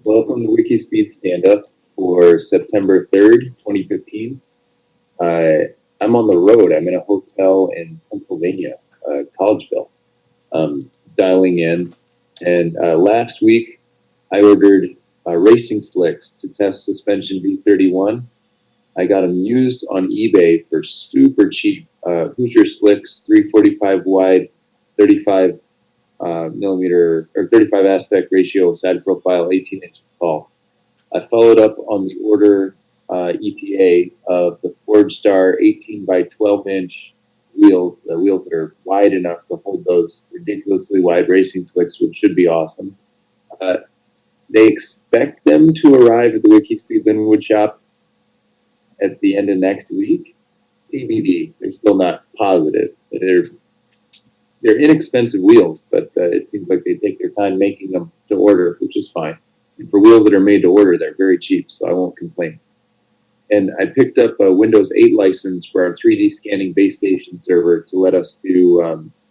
Welcome to WIKISPEED Standup for September 3rd, 2015. I'm on the road. I'm in a hotel in Pennsylvania, Collegeville, dialing in. And last week, I ordered racing slicks to test suspension V31. I got them used on eBay for super cheap. Hoosier slicks, 345 wide, 35 millimeter or 35 aspect ratio side profile, 18 inches tall. I followed up on the order ETA of the Ford Star 18 by 12 inch wheels, the wheels that are wide enough to hold those ridiculously wide racing slicks, which should be awesome. Uh, they expect them to arrive at the WikiSpeed Linwood shop at the end of next week. TBD. They're still not positive. They're inexpensive wheels, but it seems like they take their time making them to order, which is fine. And for wheels that are made to order, they're very cheap, so I won't complain. And I picked up a Windows 8 license for our 3D scanning base station server to let us do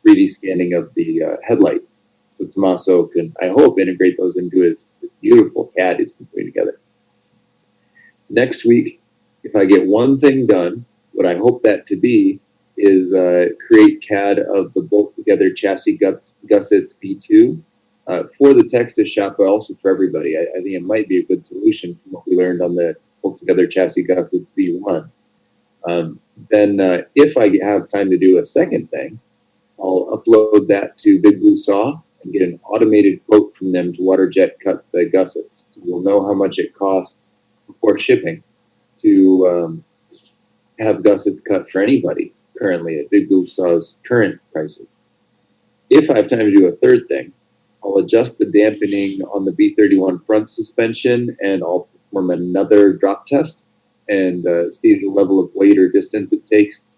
3D scanning of the headlights. So Tommaso can, I hope, integrate those into his beautiful CAD he's been putting together. Next week, if I get one thing done, what I hope that to be is create CAD of the bolt together chassis gussets V2 for the Texas shop, but also for everybody. I think it might be a good solution from what we learned on the bolt together chassis gussets V1. Then, if I have time to do a second thing, I'll upload that to Big Blue Saw and get an automated quote from them to water jet cut the gussets. So we'll know how much it costs before shipping to have gussets cut for anybody currently at Big Blue Saw's current prices. If I have time to do a third thing, I'll adjust the dampening on the V31 front suspension and I'll perform another drop test and see the level of weight or distance it takes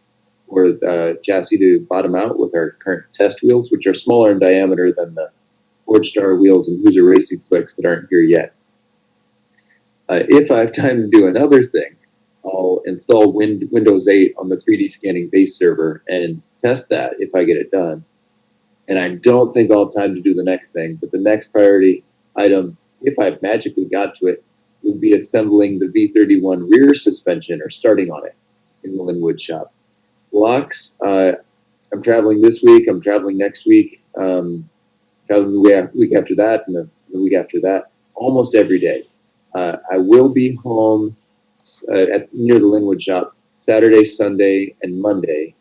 for the chassis to bottom out with our current test wheels, which are smaller in diameter than the Ford Star wheels and Hoosier Racing Slicks that aren't here yet. If I have time to do another thing, I'll install Windows 8 on the 3D scanning base server and test that if I get it done. And I don't think I'll have time to do the next thing, but the next priority item, if I magically got to it, would be assembling the V31 rear suspension or starting on it in the Linwood shop. Blocks, I'm traveling this week, I'm traveling next week, traveling the week after that, and the week after that, almost every day. I will be home near the Linwood shop Saturday, Sunday, and Monday,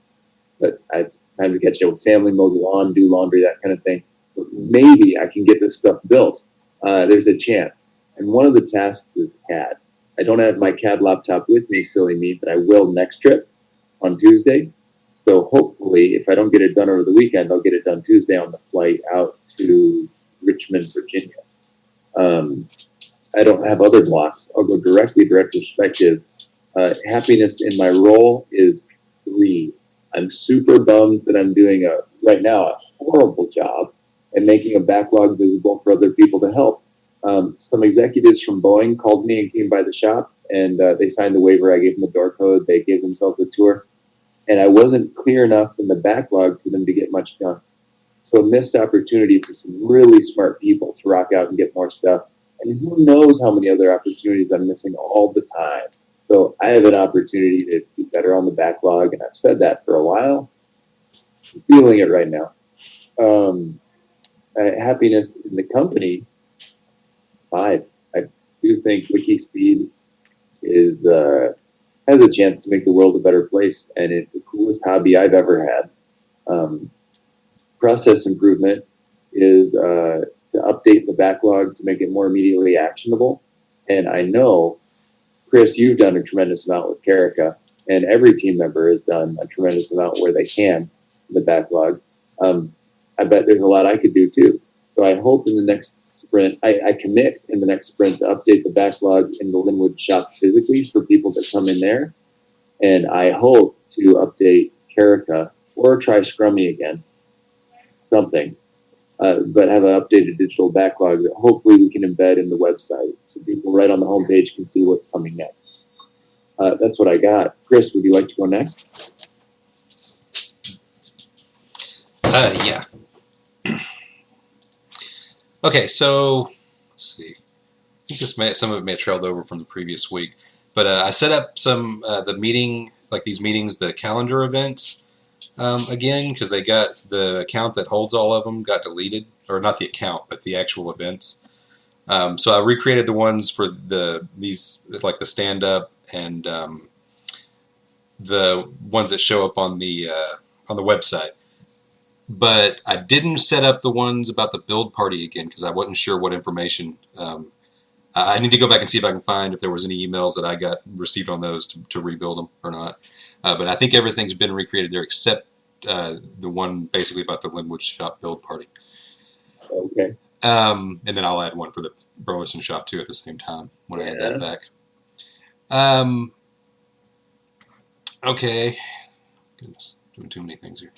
but I have time to catch up with family, mow the lawn, do laundry, that kind of thing. But maybe I can get this stuff built. There's a chance. And one of the tasks is CAD. I don't have my CAD laptop with me, silly me, but I will next trip on Tuesday. So hopefully, if I don't get it done over the weekend, I'll get it done Tuesday on the flight out to Richmond, Virginia. Um, I don't have other blocks. I'll go directly direct perspective. Happiness in my role is 3. I'm super bummed that I'm doing right now a horrible job at making a backlog visible for other people to help. Some executives from Boeing called me and came by the shop, and they signed the waiver. I gave them the door code. They gave themselves a tour, and I wasn't clear enough in the backlog for them to get much done. So a missed opportunity for some really smart people to rock out and get more stuff. And who knows how many other opportunities I'm missing all the time. So I have an opportunity to do better on the backlog, and I've said that for a while. I'm feeling it right now. Um, Happiness in the company, 5. I do think WikiSpeed is has a chance to make the world a better place, and it's the coolest hobby I've ever had. Um, Process improvement is to update the backlog to make it more immediately actionable. And I know, Chris, you've done a tremendous amount with Carica, and every team member has done a tremendous amount where they can in the backlog. I bet there's a lot I could do too. So I hope in the next sprint, I commit in the next sprint to update the backlog in the Linwood shop physically for people that come in there. And I hope to update Carica or try Scrummy again, something, but have an updated digital backlog that hopefully we can embed in the website so people right on the homepage can see what's coming next. That's what I got. Chris, would you like to go next? Yeah. Okay, so let's see. think some of it may have trailed over from the previous week. But I set up some the meeting, like these meetings, the calendar events again, because they got the account that holds all of them got deleted, or not the account, but the actual events. So I recreated the ones for these like the stand up and the ones that show up on the website. But I didn't set up the ones about the build party again because I wasn't sure what information. I need to go back and see if I can find if there was any emails that I got received on those to rebuild them or not. But I think everything's been recreated there except the one basically about the Linwood Shop build party. Okay. And then I'll add one for the Burleson Shop too at the same time when I add that Yeah. back. Um, okay. Goodness, doing too many things here.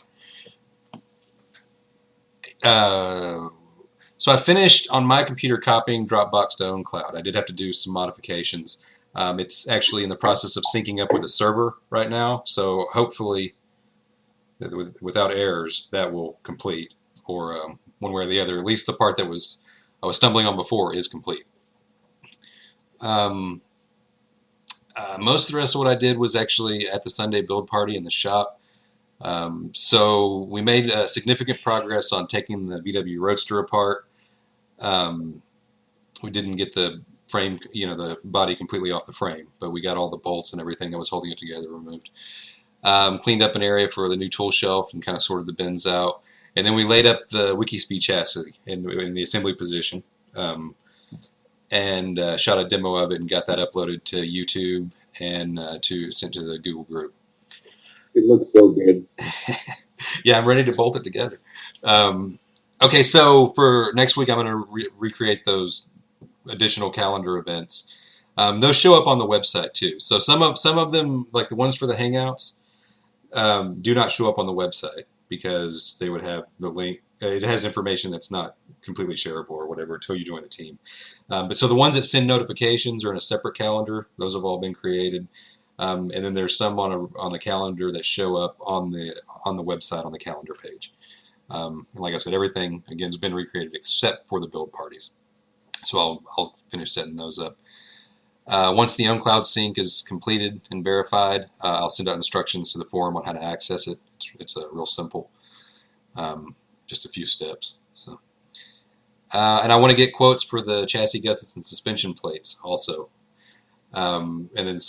Uh, so I finished on my computer copying Dropbox to OwnCloud. I did have to do some modifications. It's actually in the process of syncing up with the server right now, so hopefully, without errors, that will complete, or one way or the other. At least the part that I was stumbling on before is complete. Um, most of the rest of what I did was actually at the Sunday build party in the shop. So we made significant progress on taking the VW Roadster apart. Um, we didn't get the frame, the body completely off the frame, but we got all the bolts and everything that was holding it together removed. Cleaned up an area for the new tool shelf and kind of sorted the bins out. And then we laid up the WIKISPEED chassis in the assembly position. And shot a demo of it and got that uploaded to YouTube and sent to the Google group. It looks so good. Yeah, I'm ready to bolt it together. Okay, so for next week, I'm going to recreate those additional calendar events. Those show up on the website too. So some of them, like the ones for the Hangouts, do not show up on the website because they would have the link. It has information that's not completely shareable or whatever until you join the team. But so the ones that send notifications are in a separate calendar. Those have all been created. And then there's some on a calendar that show up on the website on the calendar page. And like I said, everything again has been recreated except for the build parties. So I'll finish setting those up. Once the OwnCloud sync is completed and verified, I'll send out instructions to the forum on how to access it. It's real simple, just a few steps. So, and I want to get quotes for the chassis gussets and suspension plates also. And then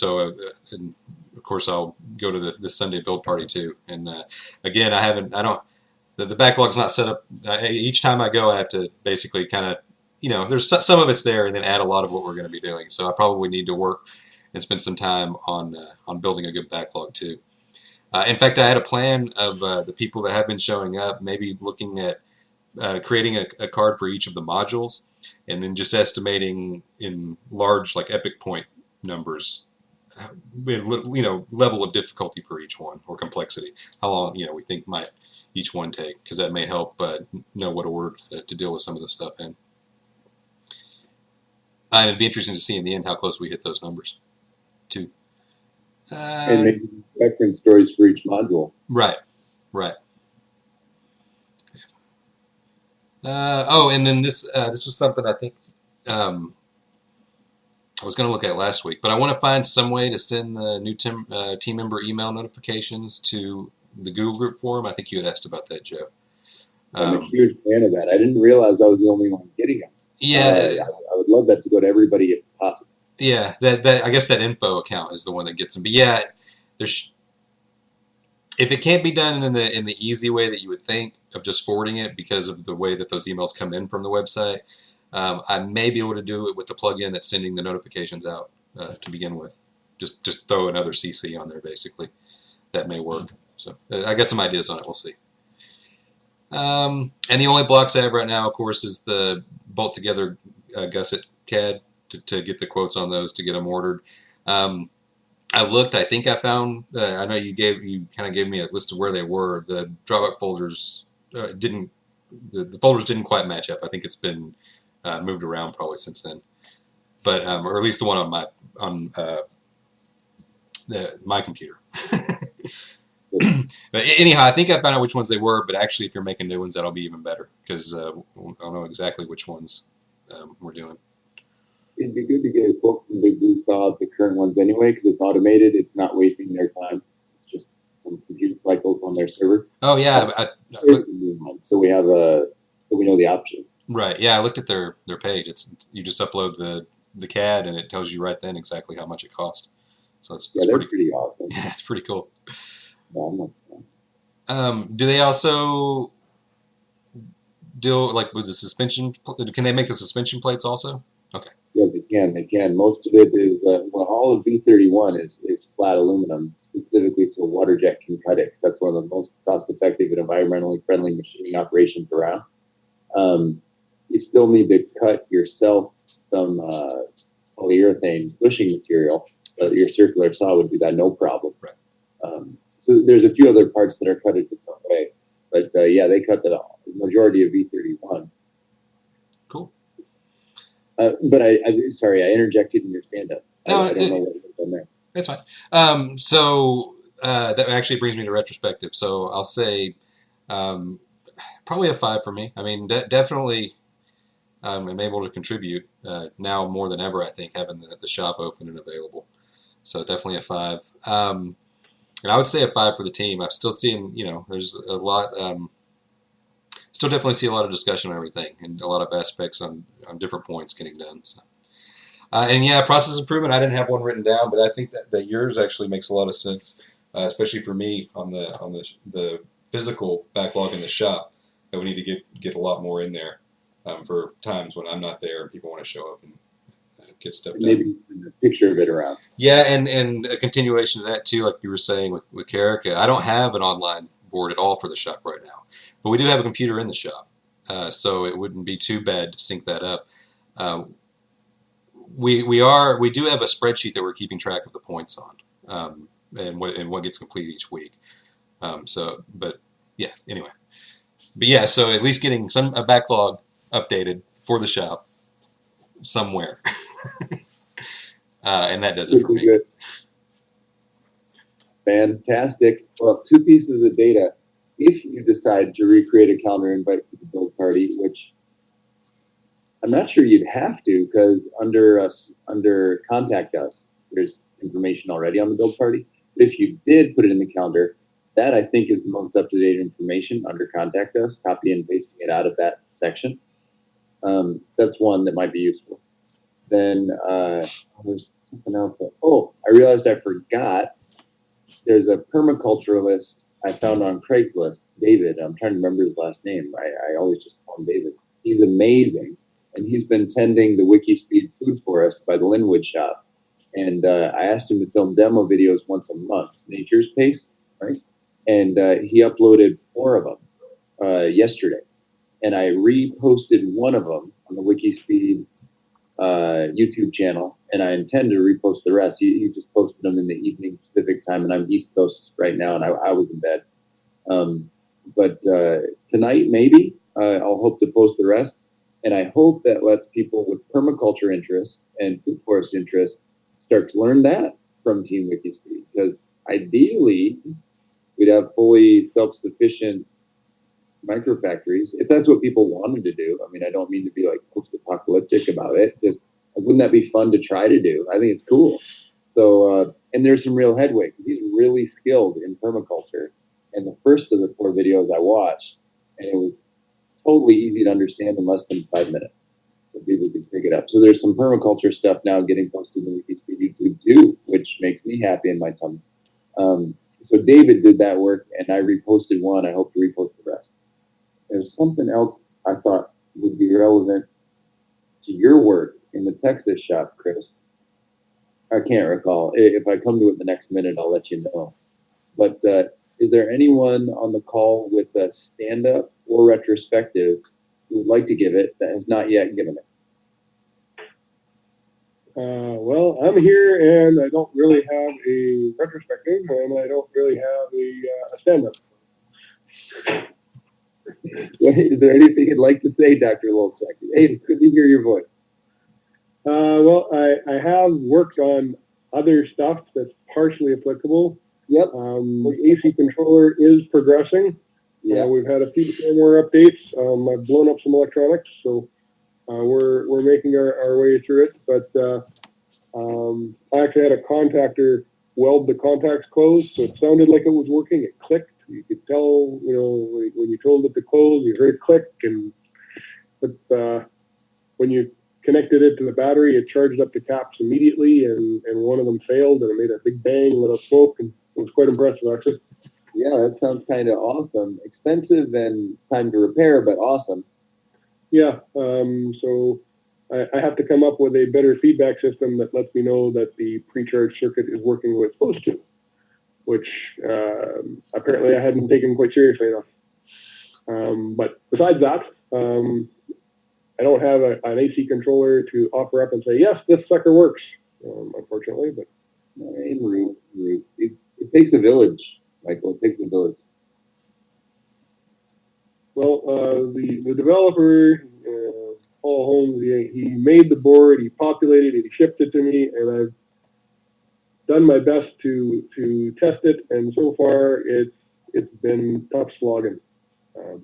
and of course I'll go to the Sunday build party too. And again, I don't. The backlog's not set up. Each time I go, I have to basically kind of, there's some of it's there, and then add a lot of what we're going to be doing. So I probably need to work and spend some time on building a good backlog too. In fact, I had a plan of the people that have been showing up, maybe looking at creating a card for each of the modules, and then just estimating in large, like epic point numbers, level of difficulty for each one or complexity. How long, we think might each one take, because that may help know what order to deal with some of the stuff in. And it'd be interesting to see in the end how close we hit those numbers, too. And maybe reference stories for each module. Right, right. And then this was something I think I was going to look at last week, but I want to find some way to send the new team member email notifications to the Google group forum. I think you had asked about that, Joe. I'm a huge fan of that. I didn't realize I was the only one getting them. Yeah, I would love that to go to everybody if possible. yeah. That I guess that info account is the one that gets them. But yeah, there's if it can't be done in the easy way that you would think of just forwarding it because of the way that those emails come in from the website, I may be able to do it with the plugin that's sending the notifications out to begin with. Just throw another CC on there, basically. That may work. So I got some ideas on it. We'll see. And the only blocks I have right now, of course, is the bolt together gusset CAD to get the quotes on those to get them ordered. I looked. I think I found. I know you kind of gave me a list of where they were. The Dropbox folders didn't. The folders didn't quite match up. I think it's been moved around probably since then. But or at least the one on my computer. But anyhow, I think I found out which ones they were. But actually, if you're making new ones, that'll be even better because I'll know exactly which ones we're doing. it'd be good to get a quote from Big Blue Saw the current ones anyway, because it's automated. It's not wasting their time. It's just some compute cycles on their server. Oh yeah, So we have so we know the option. right. Yeah, I looked at their page. It's you just upload the CAD and it tells you right then exactly how much it cost. So Yeah, it's they're pretty. pretty awesome. Yeah, it's pretty cool. Yeah, I'm not, Do they also deal like with the suspension? Can they make the suspension plates also? Okay. yeah, they can. They can. Most of it is well, all of V31 is flat aluminum, specifically so water jet can cut it. 'Cause that's one of the most cost-effective and environmentally friendly machining operations around. Um, you still need to cut yourself some polyurethane bushing material. Your circular saw would do that no problem. Right. So there's a few other parts that are cut a different way, but yeah, they cut the majority of V31. Cool. But sorry, I interjected in your stand-up. No, I don't know what you've done there. it's fine. That actually brings me to retrospective. So I'll say um, probably a 5 for me. I mean, definitely am able to contribute now more than ever. I think having the shop open and available. So definitely a 5. And I would say a 5 for the team. I'm still seeing, there's a lot. Still definitely see a lot of discussion on everything and a lot of aspects on different points getting done. So. And yeah, process improvement. I didn't have one written down, but I think that yours actually makes a lot of sense, especially for me on the physical backlog in the shop. That we need to get a lot more in there for times when I'm not there and people want to show up and get stuff done. Maybe a picture of it around. Yeah, and a continuation of that too, like you were saying with Carica. I don't have an online board at all for the shop right now, but we do have a computer in the shop, so it wouldn't be too bad to sync that up. Uh, we do have a spreadsheet that we're keeping track of the points on, and what gets completed each week. But yeah, anyway, but yeah, so at least getting a backlog updated for the shop somewhere, and that does it for me. Good. Fantastic. Well, two pieces of data. If you decide to recreate a calendar invite for the build party, which I'm not sure you'd have to, because under contact us, there's information already on the build party. But if you did put it in the calendar, that I think is the most up-to-date information under contact us, copy and pasting it out of that section. That's one that might be useful. Then there's something else. I realized I forgot. There's a permaculturalist I found on Craigslist, David. I'm trying to remember his last name. I always just call him David. He's amazing. And he's been tending the WIKISPEED Food Forest by the Linwood Shop. And I asked him to film demo videos once a month, Nature's Pace, right? And he uploaded 4 of them yesterday. And I reposted one of them on the WIKISPEED YouTube channel, and I intend to repost the rest. He just posted them in the evening Pacific time, and I'm East Coast right now, and I was in bed. But tonight, maybe, I'll hope to post the rest. And I hope that lets people with permaculture interest and food forest interest start to learn that from Team WIKISPEED. Because ideally, we'd have fully self-sufficient microfactories if that's what people wanted to do. I mean, I don't mean to be like post-apocalyptic about it. Just wouldn't that be fun to try to do? I think it's cool. So, and there's some real headway because he's really skilled in permaculture. And the first of the 4 videos I watched, and it was totally easy to understand in less than 5 minutes. So people can pick it up. So there's some permaculture stuff now getting posted in the WIKISPEED YouTube too, which makes me happy in my tummy. So David did that work, and I reposted one. I hope to repost the rest. There's something else I thought would be relevant to your work in the Texas shop, Chris. I can't recall. If I come to it the next minute, I'll let you know. But is there anyone on the call with a stand-up or retrospective who would like to give it that has not yet given it? Well, I'm here, and I don't really have a retrospective, and I don't really have a stand-up. Is there anything you'd like to say, Dr. Lolchek? Hey, good to hear your voice. Well, I have worked on other stuff that's partially applicable. Yep. The AC controller is progressing. Yeah. We've had a few more updates. I've blown up some electronics, so we're making our way through it, but I actually had a contactor weld the contacts closed, so it sounded like it was working. It clicked. You could tell, when you told it to close, you heard it click, but when you connected it to the battery, it charged up the caps immediately, and one of them failed, and it made a big bang, let out smoke, and it was quite impressive, actually. Yeah, that sounds kind of awesome. Expensive and time to repair, but awesome. Yeah, so I have to come up with a better feedback system that lets me know that the pre-charge circuit is working the way it's supposed to, which apparently I hadn't taken quite seriously enough. But besides that, I don't have an AC controller to offer up and say, yes, this sucker works, unfortunately. But it takes a village, Michael. It takes a village. Well, the developer, Paul Holmes, he made the board, he populated it, he shipped it to me, and I've done my best to test it, and so far it's been tough slogging. Um,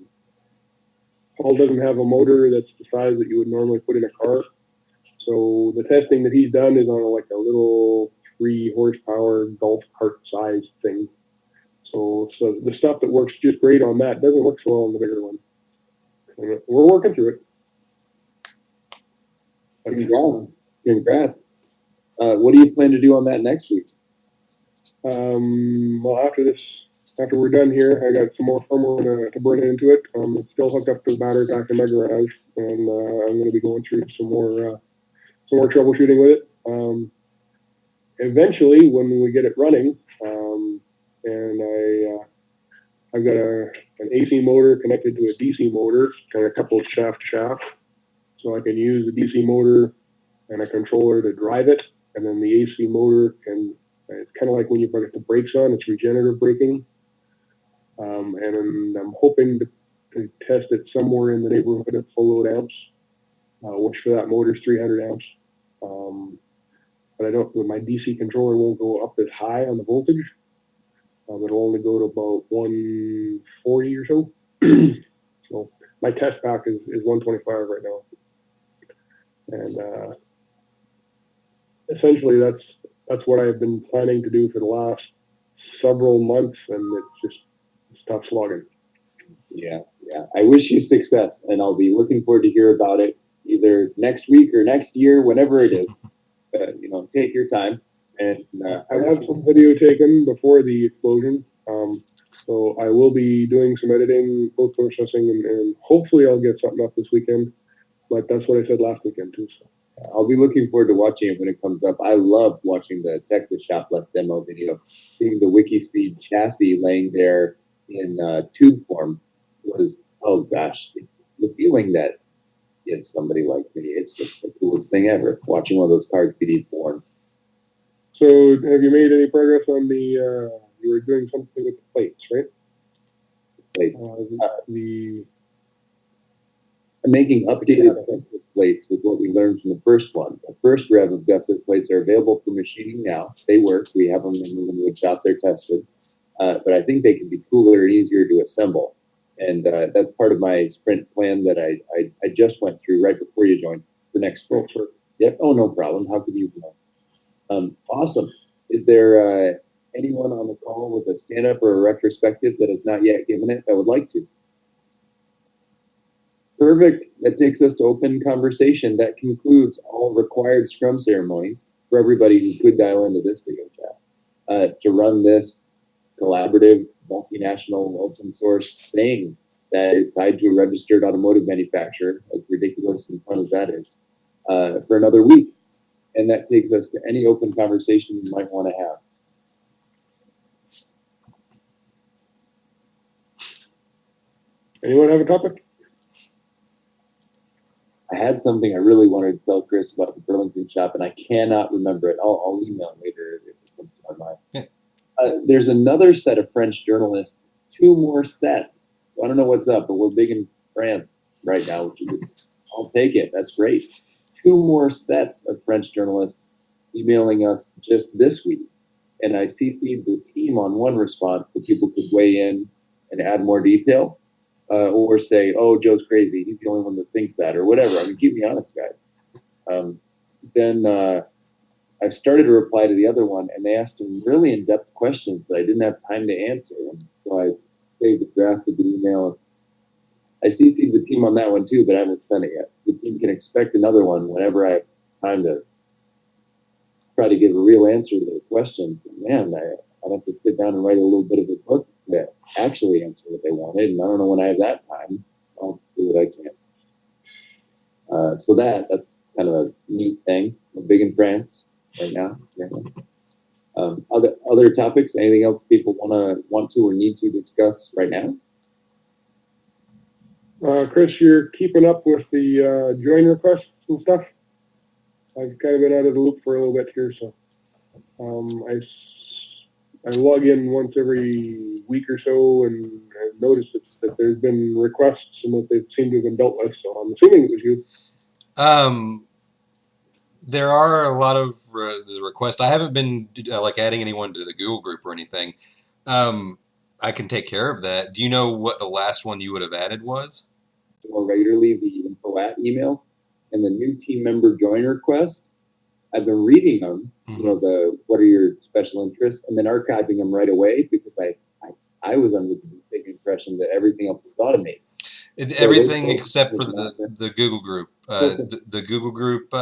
Paul doesn't have a motor that's the size that you would normally put in a car, so the testing that he's done is on like a little 3 horsepower golf cart size thing. So the stuff that works just great on that doesn't work so well on the bigger one. And we're working through it. Congrats. Congrats. What do you plan to do on that next week? Well, after we're done here, I got some more firmware to bring into it. It's still hooked up to the battery pack in my garage, and I'm going to be going through some more troubleshooting with it. Eventually, when we get it running, and I've got an AC motor connected to a DC motor, kind of coupled shaft to shaft, so I can use the DC motor and a controller to drive it, and then the AC motor can. It's kind of like when you put the brakes on; it's regenerative braking. And I'm hoping to test it somewhere in the neighborhood of full load amps, which for that motor is 300 amps. But I don't. My DC controller won't go up as high on the voltage. It'll only go to about 140 or so. So my test pack is 125 right now, and essentially that's what I've been planning to do for the last several months, and it's tough slogging. Yeah. I wish you success, and I'll be looking forward to hear about it either next week or next year, whenever it is. Take your time. And I have some video taken before the explosion, so I will be doing some editing, post processing, and hopefully I'll get something up this weekend. But that's what I said last weekend too. So I'll be looking forward to watching it when it comes up. I love watching the Texas Shopless demo video. Seeing the WIKISPEED chassis laying there in tube form was, oh gosh, the feeling that gives somebody like me, it's just the coolest thing ever, watching one of those cars be born. So have you made any progress on the, you were doing something with the plates, right? I'm making updated gusset plates with what we learned from the first one. The first rev of gusset plates are available for machining now. They work. We have them in the Linwood shop. They're tested. But I think they can be cooler and easier to assemble. And that's part of my sprint plan that I just went through right before you joined for next sprint. Sure. Yep. Oh, no problem. How could you know? Awesome. Is there anyone on the call with a stand-up or a retrospective that has not yet given it that would like to? Perfect. That takes us to open conversation. That concludes all required Scrum ceremonies for everybody who could dial into this video chat to run this collaborative, multinational, open source thing that is tied to a registered automotive manufacturer, as ridiculous and fun as that is, for another week. And that takes us to any open conversation you might want to have. Anyone have a topic? I had something I really wanted to tell Chris about the Burlington shop, and I cannot remember it. I'll email it later if it comes to my mind. Yeah. There's another set of French journalists, 2 more sets. So I don't know what's up, but we're big in France right now, which is, I'll take it. That's great. 2 more sets of French journalists emailing us just this week. And I CC'd the team on one response so people could weigh in and add more detail. or say, "Oh, Joe's crazy. He's the only one that thinks that," or whatever. I mean, keep me honest, guys. Then I started to reply to the other one, and they asked some really in-depth questions that I didn't have time to answer. And so I saved the draft of the email. I CC'd the team on that one too, but I haven't sent it yet. The team can expect another one whenever I have time to try to give a real answer to their questions. But man, I'd have to sit down and write a little bit of a book to actually answer what they wanted, and I don't know when I have that time. I'll do what I can. So that's kind of a neat thing. I'm big in France right now. Yeah. Other topics? Anything else people want to or need to discuss right now? Chris, you're keeping up with the join requests and stuff. I've kind of been out of the loop for a little bit here, so I log in once every week or so, and I've noticed that there's been requests and that they seem to have been dealt with. So I'm assuming it was you. There are a lot of the requests. I haven't been like adding anyone to the Google group or anything. I can take care of that. Do you know what the last one you would have added was? More regularly, the info at emails and the new team member join requests. I've been reading them. Mm-hmm. You know, the what are your special interests, and then archiving them right away because I was under the mistaken impression that everything else was automated. Everything except for the Google group. The Google group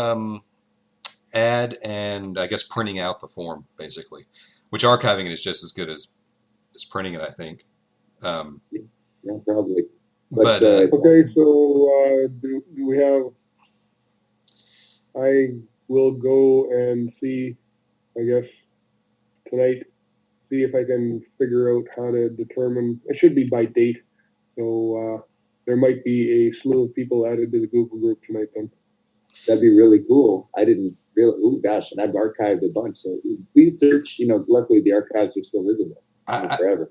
add and I guess printing out the form basically, which archiving it is just as good as printing it, I think. Yeah, probably. But okay, so do we have? I will go and see, I guess, tonight. See if I can figure out how to determine. It should be by date, so there might be a slew of people added to the Google group tonight. Then that'd be really cool. I didn't really. Oh gosh, and I've archived a bunch. So please search. You know, luckily the archives are still visible forever.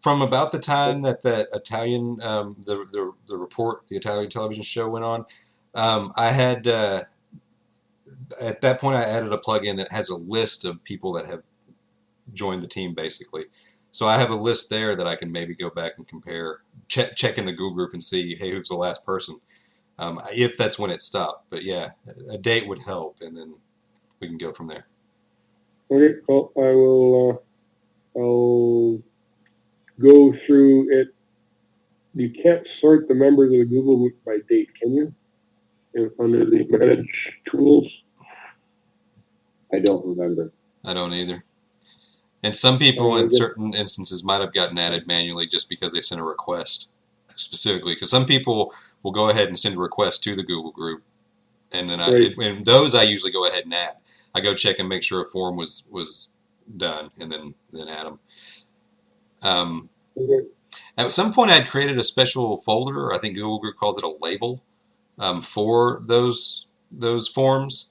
From about the time that the Italian, the report, the Italian television show went on, I had at that point I added a plugin that has a list of people that have joined the team basically. So I have a list there that I can maybe go back and compare, check in the Google group and see, hey, who's the last person, if that's when it stopped. But yeah, a date would help, and then we can go from there. Okay, well, I will. I'll go through it. You can't sort the members of the Google group by date, can you? Under the manage tools. I don't remember. I don't either. And some people in certain instances might have gotten added manually just because they sent a request specifically. Because some people will go ahead and send a request to the Google group, and then and those I usually go ahead and add. I go check and make sure a form was done, and then add them. At some point, I'd created a special folder, or I think Google Group calls it a label, for those forms.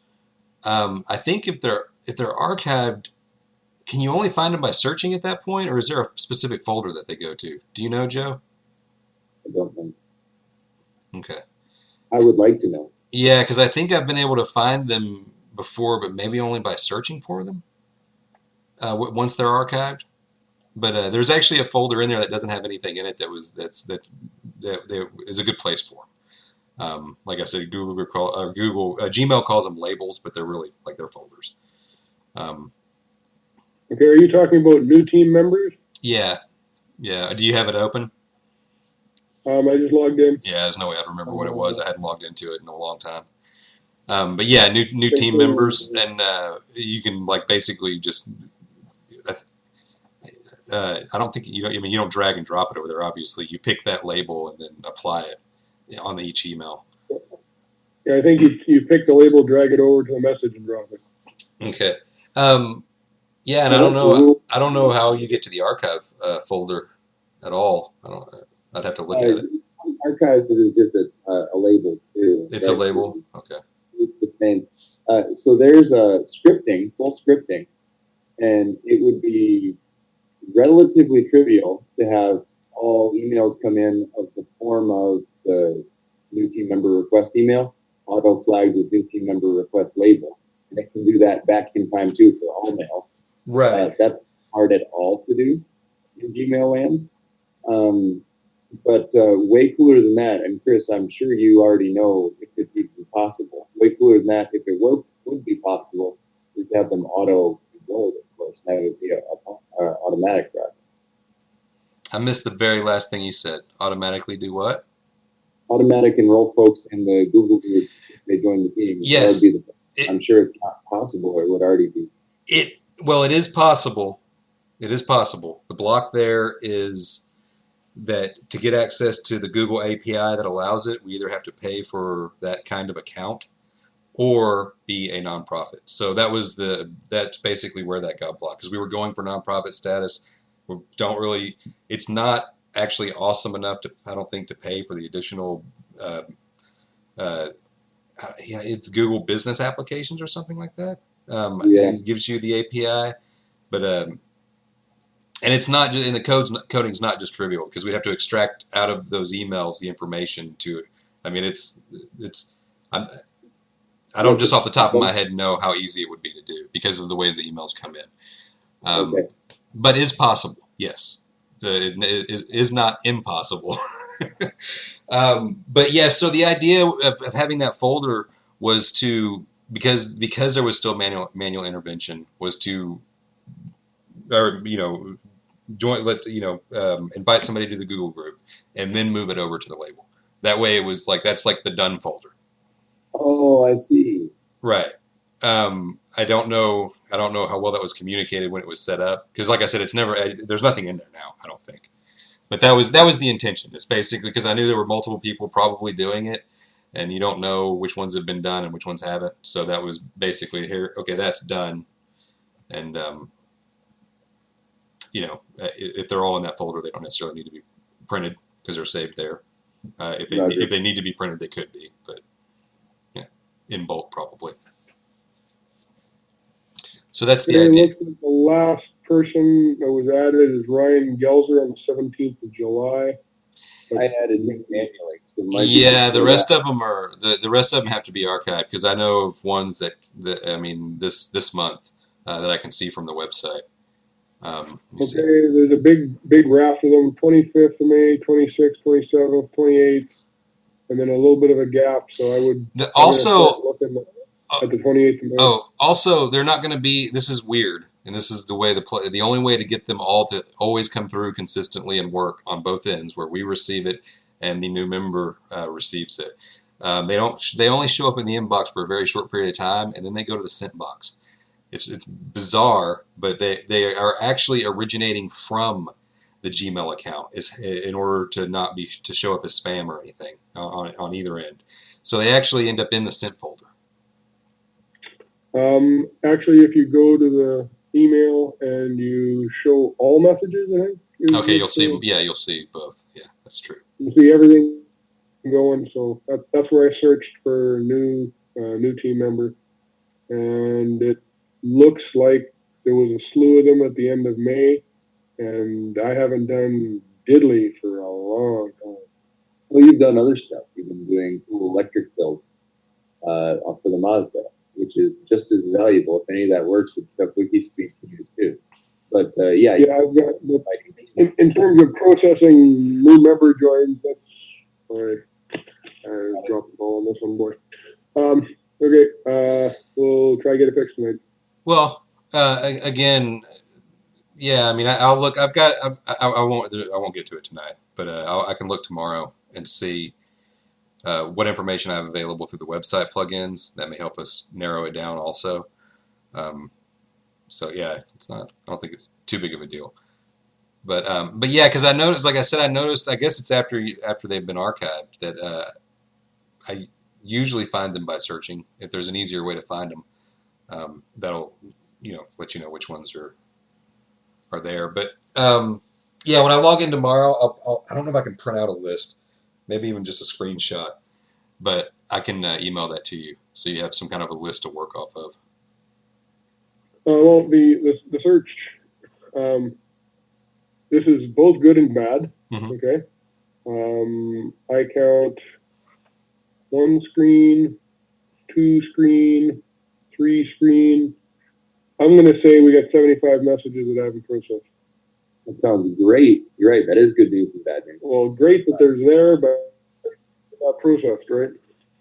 I think if they're archived, can you only find them by searching at that point, or is there a specific folder that they go to? Do you know, Joe? I don't know. Okay. I would like to know. Yeah, because I think I've been able to find them before, but maybe only by searching for them once they're archived. But there's actually a folder in there that doesn't have anything in it that is a good place for them. Like I said, Gmail calls them labels, but they're really like they're folders. Okay, are you talking about new team members? Yeah. Do you have it open? I just logged in. Yeah, there's no way I'd remember what it was. I hadn't logged into it in a long time. But yeah, new team members, and you can like basically just. I don't think you don't drag and drop it over there. Obviously, you pick that label and then apply it on each email. Yeah, I think you pick the label, drag it over to the message, and drop it. Okay. Yeah, and I don't know how you get to the archive folder at all. I'd have to look at it. Archives is just a label too. It's a label. Okay. It's the same. So there's full scripting, and it would be relatively trivial to have all emails come in of the form of the new team member request email, auto flagged with new team member request label. And it can do that back in time too for all mails. Right. That's hard at all to do in Gmail land. But way cooler than that, and Chris, I'm sure you already know if it's even possible. Way cooler than that, if it would be possible, is to have them auto enrolled, of course. That would be a automatic process. I missed the very last thing you said. Automatically do what? Automatic enroll folks in the Google group if they join the team. That would Yes. be I'm sure it's not possible, or it would already be. Well, it is possible. It is possible. The block there is that to get access to the Google API that allows it, we either have to pay for that kind of account or be a nonprofit. So that's basically where that got blocked because we were going for nonprofit status. We don't really. It's not actually awesome enough to, I don't think, to pay for the additional. Uh, uh, it's Google Business Applications or something like that. Yeah. It gives you the API, but and it's not just in the coding's not just trivial because we'd have to extract out of those emails the information to it. I mean, it's I'm, I don't just off the top of my head know how easy it would be to do because of the way the emails come in. Okay. But is possible, yes. It is not impossible. But yeah, so the idea of having that folder was to because there was still manual intervention was to or join invite somebody to the Google group and then move it over to the label. That way it was like that's like the done folder. Oh, I see. Right. I don't know how well that was communicated when it was set up because, like I said, it's never. There's nothing in there now. I don't think. But that was the intention. It's basically because I knew there were multiple people probably doing it, and you don't know which ones have been done and which ones haven't. So that was basically here. Okay, that's done, and if they're all in that folder, they don't necessarily need to be printed because they're saved there. If they need to be printed, they could be, but yeah, in bulk probably. So that's the idea. Looks like the last person that was added is Ryan Gelzer on the 17th of July. I added him manually. So Yeah, the rest of them are the rest of them have to be archived because I know of ones that I mean this month that I can see from the website. Okay, there's a big raft of them: 25th of May, 26th, 27th, 28th, and then a little bit of a gap. So I would also looking at the 28th of May. Oh, also they're not going to be. This is weird, and this is the way the only way to get them all to always come through consistently and work on both ends, where we receive it and the new member receives it. They don't. They only show up in the inbox for a very short period of time, and then they go to the sent box. It's bizarre, but they are actually originating from the Gmail account is in order to not be to show up as spam or anything on either end. So they actually end up in the sent folder. Actually, if you go to the email and you show all messages, I think. Okay, you'll see. Yeah, you'll see both. Yeah, that's true. You see everything going. So that's where I searched for new team member, and it looks like there was a slew of them at the end of May, and I haven't done diddly for a long time. Well, you've done other stuff. You've been doing cool electric builds for the Mazda, which is just as valuable. If any of that works, it's stuff WIKISPEED can use too. But yeah, I've got in terms of processing new member joins. That's I dropped the ball on this one, boy. Okay, we'll try to get it fixed tonight. Well, again, yeah. I mean, I'll look. I've got. I won't get to it tonight, but I can look tomorrow and see what information I have available through the website plugins. That may help us narrow it down also. So yeah, it's not. I don't think it's too big of a deal. But yeah, because I noticed, like I said, I guess it's after they've been archived that I usually find them by searching. If there's an easier way to find them, that'll let you know which ones are there. But yeah, when I log in tomorrow, I don't know if I can print out a list, maybe even just a screenshot, but I can email that to you so you have some kind of a list to work off of. Well, the search. This is both good and bad. Mm-hmm. Okay. I count 1 screen, 2 screen, 3 screen. I'm going to say we got 75 messages that I haven't processed. That sounds great. You're right. That is good news and bad news. Well, great that there's there, but not processed, right?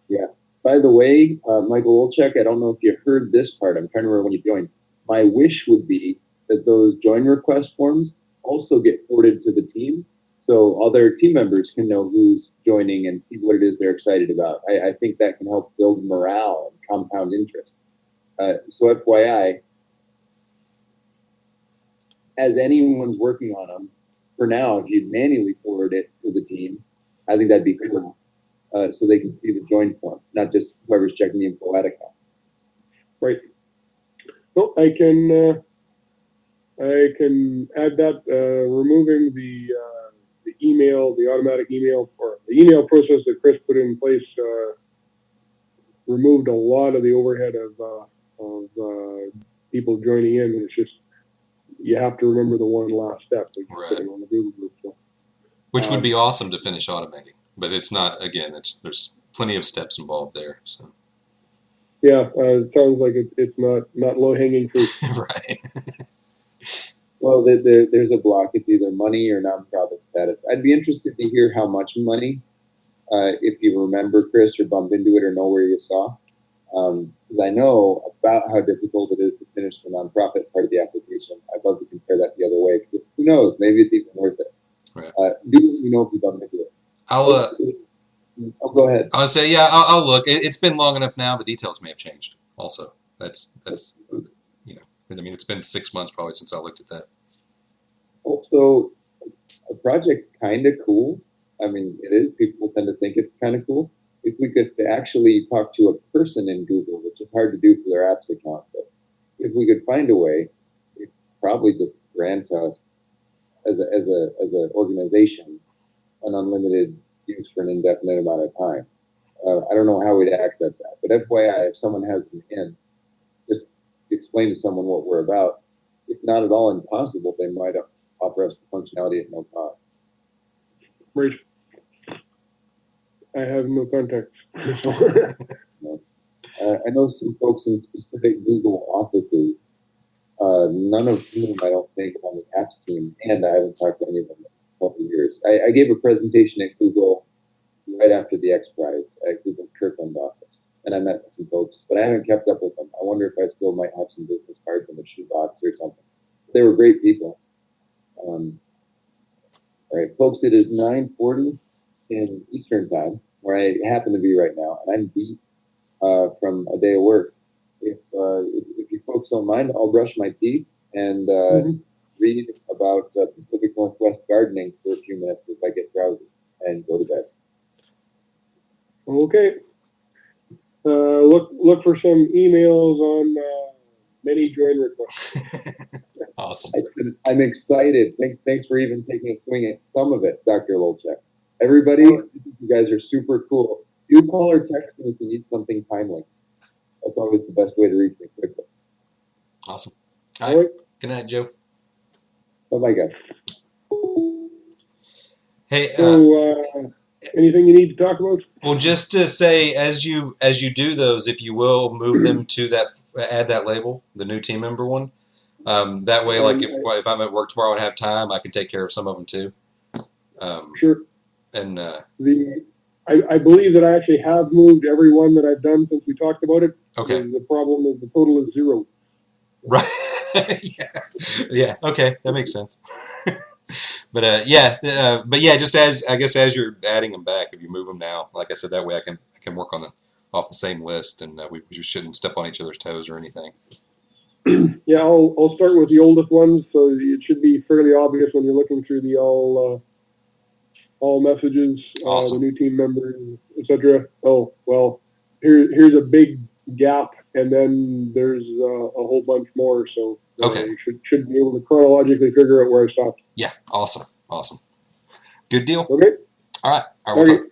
Yeah. By the way, Michael Olchek, I don't know if you heard this part. I'm trying to remember when you joined. My wish would be that those join request forms also get forwarded to the team, so other team members can know who's joining and see what it is they're excited about. I think that can help build morale and compound interest. So FYI, as anyone's working on them, for now, if you manually forward it to the team, I think that'd be cool. So they can see the join form, not just whoever's checking the info at account. Right. So I can add that, removing the email, the automatic email, or the email process that Chris put in place, removed a lot of the overhead of people joining in. It's just, you have to remember the one last step, like Right. putting on the Google group. So, Which would be awesome to finish automating, but it's not. Again, there's plenty of steps involved there. So. Yeah, it sounds like it's not low hanging fruit. Right. Well, there's a block. It's either money or nonprofit status. I'd be interested to hear how much money, if you remember, Chris, or bump into it or know where you saw. Because I know about how difficult it is to finish the nonprofit part of the application. I'd love to compare that the other way. Who knows? Maybe it's even worth it. Right. Do let me know if you bump into it. Oh, go ahead. I'll say, yeah, I'll look. It's been long enough now. The details may have changed. Also, that's you know, I mean, it's been 6 months probably since I looked at that. Also, a project's kind of cool. I mean, it is. People tend to think it's kind of cool. If we could actually talk to a person in Google, which is hard to do for their apps account, but if we could find a way, it probably just grant us as a organization an unlimited use for an indefinite amount of time. I don't know how we'd access that, but FYI, if someone has an in, just explain to someone what we're about. It's not at all impossible. They might offer us the functionality at no cost. Right. I have no contacts. No. I know some folks in specific Google offices, none of whom I don't think on the apps team, and I haven't talked to any of them in a couple of years. I gave a presentation at Google right after the X Prize at Google's Kirkland office, and I met some folks, but I haven't kept up with them. I wonder if I still might have some business cards in the shoebox or something. They were great people. All right, folks, it is 9:40 in Eastern time, where I happen to be right now, and I'm beat from a day of work. If you folks don't mind, I'll brush my teeth and read about Pacific Northwest gardening for a few minutes as I get drowsy and go to bed. Okay. Look for some emails on many join requests. Awesome. I'm excited. Thanks for even taking a swing at some of it, Dr. Lolchek. Everybody, you guys are super cool. Do call or text me if you need something timely. That's always the best way to reach me quickly. Awesome. All right. Good night, Joe. Bye-bye, guys. Hey. So, anything you need to talk about? Well, just to say, as you do those, if you will, move them to that, add that label, the new team member one. That way, like if I'm at work tomorrow and have time, I can take care of some of them too. Sure. And I believe that I actually have moved every one that I've done since we talked about it. Okay. The problem is the total is 0. Right. Yeah. Yeah. Okay, that makes sense. But yeah, just as I guess as you're adding them back, if you move them now, like I said, that way I can work on off the same list, and we shouldn't step on each other's toes or anything. Yeah, I'll start with the oldest ones, so it should be fairly obvious when you're looking through the all messages, Awesome. the new team members, etc. Oh well, here's a big gap, and then there's a whole bunch more. So Okay. You should be able to chronologically figure out where I stopped. Yeah. Awesome. Good deal. Okay. All right. We'll talk.